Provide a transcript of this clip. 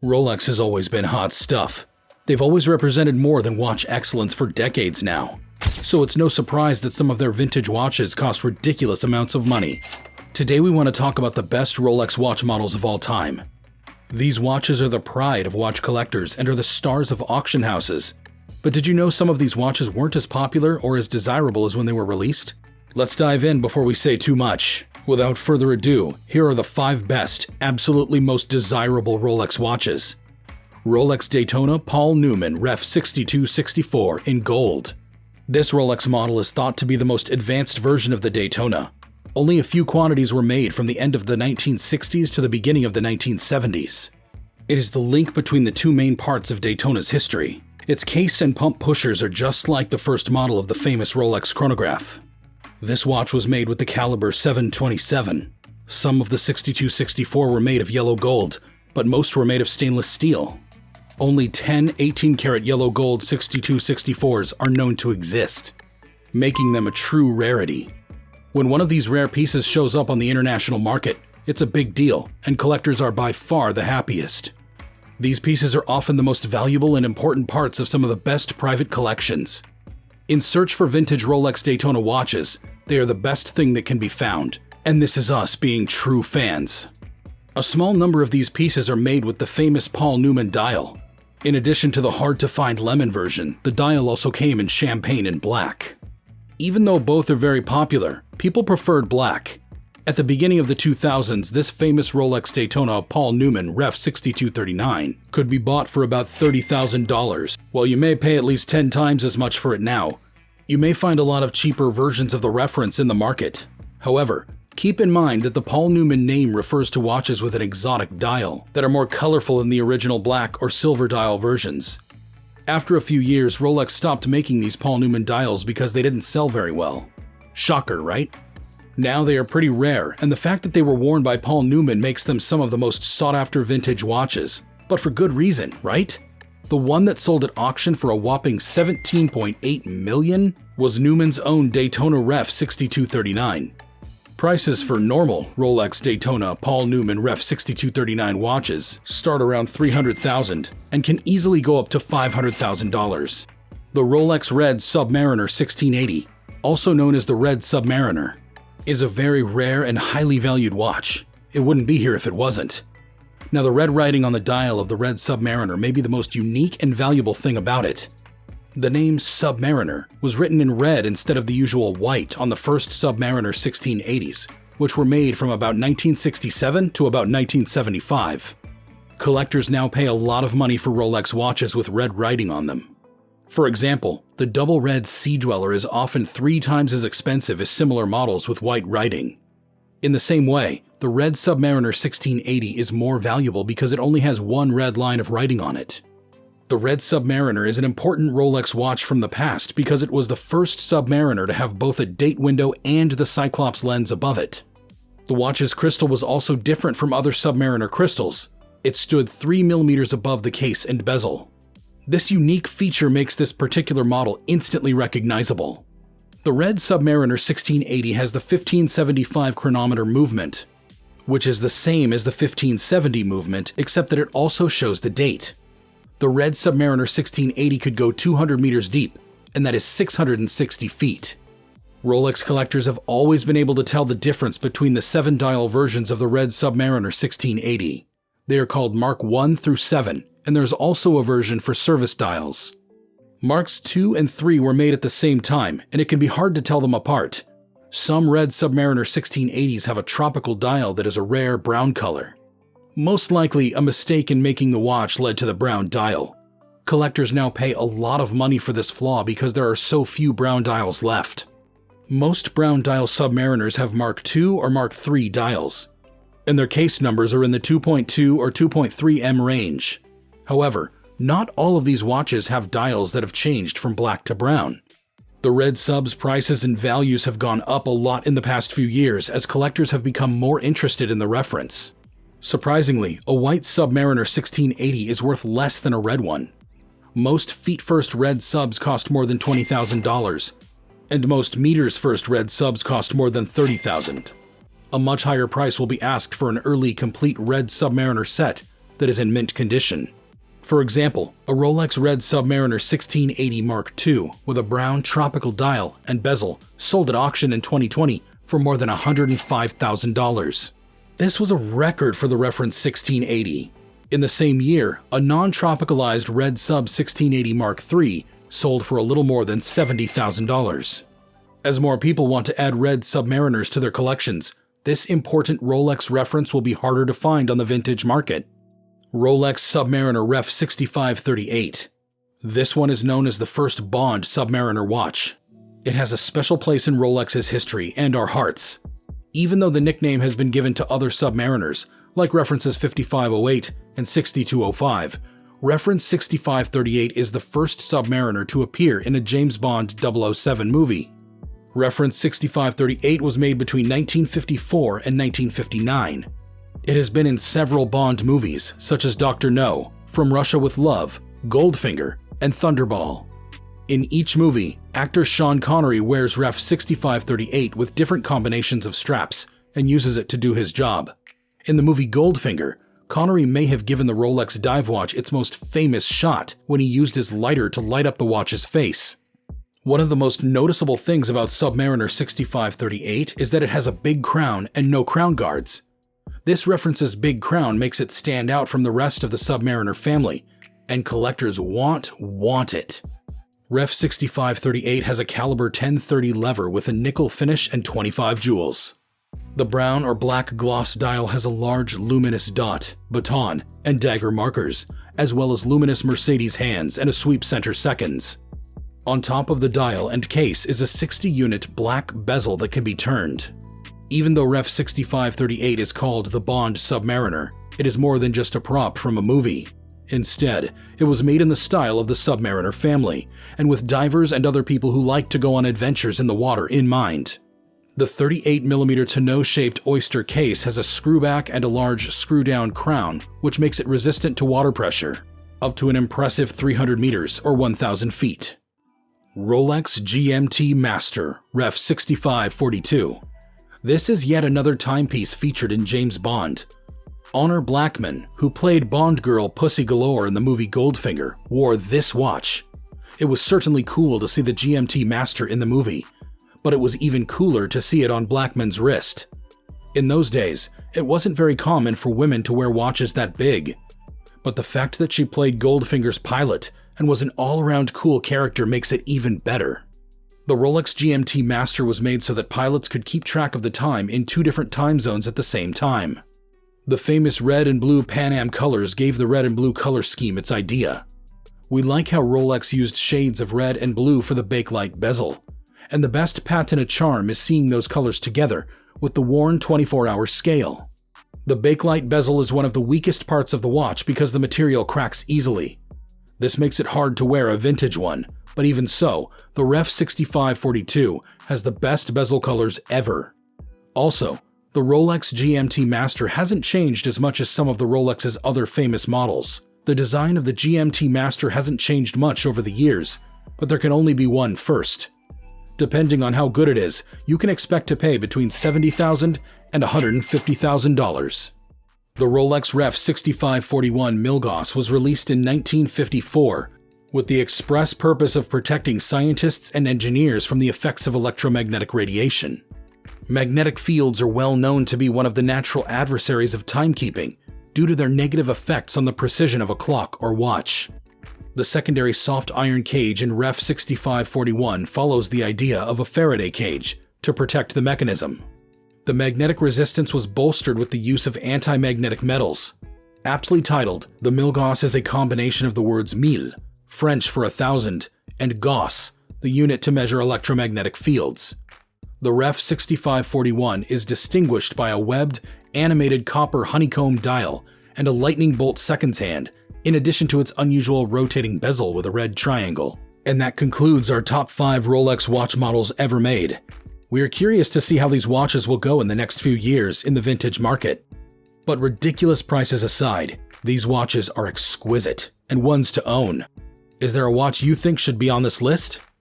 Rolex has always been hot stuff. They've always represented more than watch excellence for decades now. So it's no surprise that some of their vintage watches cost ridiculous amounts of money. Today we want to talk about the best Rolex watch models of all time. These watches are the pride of watch collectors and are the stars of auction houses. But did you know some of these watches weren't as popular or as desirable as when they were released? Let's dive in before we say too much. Without further ado, here are the 5 best, absolutely most desirable Rolex watches. Rolex Daytona Paul Newman Ref 6264 in gold. This Rolex model is thought to be the most advanced version of the Daytona. Only a few quantities were made from the end of the 1960s to the beginning of the 1970s. It is the link between the two main parts of Daytona's history. Its case and pump pushers are just like the first model of the famous Rolex chronograph. This watch was made with the caliber 727. Some of the 6264 were made of yellow gold, but most were made of stainless steel. Only 10 18-karat yellow gold 6264s are known to exist, making them a true rarity. When one of these rare pieces shows up on the international market, it's a big deal, and collectors are by far the happiest. These pieces are often the most valuable and important parts of some of the best private collections. In search for vintage Rolex Daytona watches, they are the best thing that can be found, and this is us being true fans. A small number of these pieces are made with the famous Paul Newman dial. In addition to the hard-to-find lemon version, the dial also came in champagne and black. Even though both are very popular, people preferred black. At the beginning of the 2000s, this famous Rolex Daytona Paul Newman Ref 6239 could be bought for about $30,000. While you may pay at least 10 times as much for it now, you may find a lot of cheaper versions of the reference in the market. However, keep in mind that the Paul Newman name refers to watches with an exotic dial that are more colorful than the original black or silver dial versions. After a few years, Rolex stopped making these Paul Newman dials because they didn't sell very well. Shocker, right? Now they are pretty rare, and the fact that they were worn by Paul Newman makes them some of the most sought-after vintage watches. But for good reason, right? The one that sold at auction for a whopping $17.8 million was Newman's own Daytona Ref 6239. Prices for normal Rolex Daytona Paul Newman Ref 6239 watches start around $300,000 and can easily go up to $500,000. The Rolex Red Submariner 1680, also known as the Red Submariner, is a very rare and highly valued watch. It wouldn't be here if it wasn't. Now, the red writing on the dial of the Red Submariner may be the most unique and valuable thing about it. The name Submariner was written in red instead of the usual white on the first Submariner 1680s, which were made from about 1967 to about 1975. Collectors now pay a lot of money for Rolex watches with red writing on them. For example, the double red Sea Dweller is often 3 times as expensive as similar models with white writing. In the same way, the Red Submariner 1680 is more valuable because it only has one red line of writing on it. The Red Submariner is an important Rolex watch from the past because it was the first Submariner to have both a date window and the Cyclops lens above it. The watch's crystal was also different from other Submariner crystals. It stood 3 mm above the case and bezel. This unique feature makes this particular model instantly recognizable. The Red Submariner 1680 has the 1575 chronometer movement, which is the same as the 1570 movement, except that it also shows the date. The Red Submariner 1680 could go 200 meters deep, and that is 660 feet. Rolex collectors have always been able to tell the difference between the 7-dial versions of the Red Submariner 1680. They are called Mark 1 through 7, and there's also a version for service dials. Marks 2 and 3 were made at the same time, and it can be hard to tell them apart. Some Red Submariner 1680s have a tropical dial that is a rare brown color. Most likely, a mistake in making the watch led to the brown dial. Collectors now pay a lot of money for this flaw because there are so few brown dials left. Most brown dial Submariners have Mark 2 or Mark 3 dials, and their case numbers are in the 2.2 or 2.3 M range. However, not all of these watches have dials that have changed from black to brown. The Red Sub's prices and values have gone up a lot in the past few years as collectors have become more interested in the reference. Surprisingly, a white Submariner 1680 is worth less than a red one. Most feet-first red subs cost more than $20,000, and most meters-first red subs cost more than $30,000. A much higher price will be asked for an early complete Red Submariner set, that is in mint condition. For example, a Rolex Red Submariner 1680 Mark II with a brown tropical dial and bezel sold at auction in 2020 for more than $105,000. This was a record for the reference 1680. In the same year, a non-tropicalized Red Sub 1680 Mark III sold for a little more than $70,000. As more people want to add Red Submariners to their collections, this important Rolex reference will be harder to find on the vintage market. Rolex Submariner Ref 6538. This one is known as the first Bond Submariner watch. It has a special place in Rolex's history and our hearts. Even though the nickname has been given to other Submariners, like references 5508 and 6205, reference 6538 is the first Submariner to appear in a James Bond 007 movie. Reference 6538 was made between 1954 and 1959. It has been in several Bond movies, such as Dr. No, From Russia with Love, Goldfinger, and Thunderball. In each movie, actor Sean Connery wears Ref 6538 with different combinations of straps and uses it to do his job. In the movie Goldfinger, Connery may have given the Rolex dive watch its most famous shot when he used his lighter to light up the watch's face. One of the most noticeable things about Submariner 6538 is that it has a big crown and no crown guards. This reference's big crown makes it stand out from the rest of the Submariner family, and collectors want it. Ref 6538 has a caliber 1030 lever with a nickel finish and 25 jewels. The brown or black gloss dial has a large luminous dot, baton, and dagger markers, as well as luminous Mercedes hands and a sweep center seconds. On top of the dial and case is a 60-unit black bezel that can be turned. Even though Ref 6538 is called the Bond Submariner, it is more than just a prop from a movie. Instead, it was made in the style of the Submariner family, and with divers and other people who like to go on adventures in the water in mind. The 38mm tonneau-shaped oyster case has a screwback and a large screw-down crown, which makes it resistant to water pressure, up to an impressive 300 meters or 1,000 feet. Rolex GMT Master Ref 6542. This is yet another timepiece featured in James Bond. Honor Blackman, who played Bond girl Pussy Galore in the movie Goldfinger, wore this watch. It was certainly cool to see the GMT Master in the movie, but it was even cooler to see it on Blackman's wrist. In those days, it wasn't very common for women to wear watches that big, but the fact that she played Goldfinger's pilot and was an all-around cool character makes it even better. The Rolex GMT Master was made so that pilots could keep track of the time in 2 different time zones at the same time. The famous red and blue Pan Am colors gave the red and blue color scheme its idea. We like how Rolex used shades of red and blue for the bakelite bezel, and the best patina charm is seeing those colors together with the worn 24-hour scale. The bakelite bezel is one of the weakest parts of the watch because the material cracks easily. This makes it hard to wear a vintage one, but even so, the Ref 6542 has the best bezel colors ever. Also, the Rolex GMT Master hasn't changed as much as some of the Rolex's other famous models. The design of the GMT Master hasn't changed much over the years, but there can only be one first. Depending on how good it is, you can expect to pay between $70,000 and $150,000. The Rolex Ref 6541 Milgauss was released in 1954 with the express purpose of protecting scientists and engineers from the effects of electromagnetic radiation. Magnetic fields are well known to be one of the natural adversaries of timekeeping due to their negative effects on the precision of a clock or watch. The secondary soft iron cage in Ref 6541 follows the idea of a Faraday cage to protect the mechanism. The magnetic resistance was bolstered with the use of anti-magnetic metals. Aptly titled, the Milgauss is a combination of the words mille, French for 1,000, and gauss, the unit to measure electromagnetic fields. The Ref 6541 is distinguished by a webbed, animated copper honeycomb dial and a lightning bolt seconds hand, in addition to its unusual rotating bezel with a red triangle. And that concludes our top 5 Rolex watch models ever made. We are curious to see how these watches will go in the next few years in the vintage market. But ridiculous prices aside, these watches are exquisite and ones to own. Is there a watch you think should be on this list?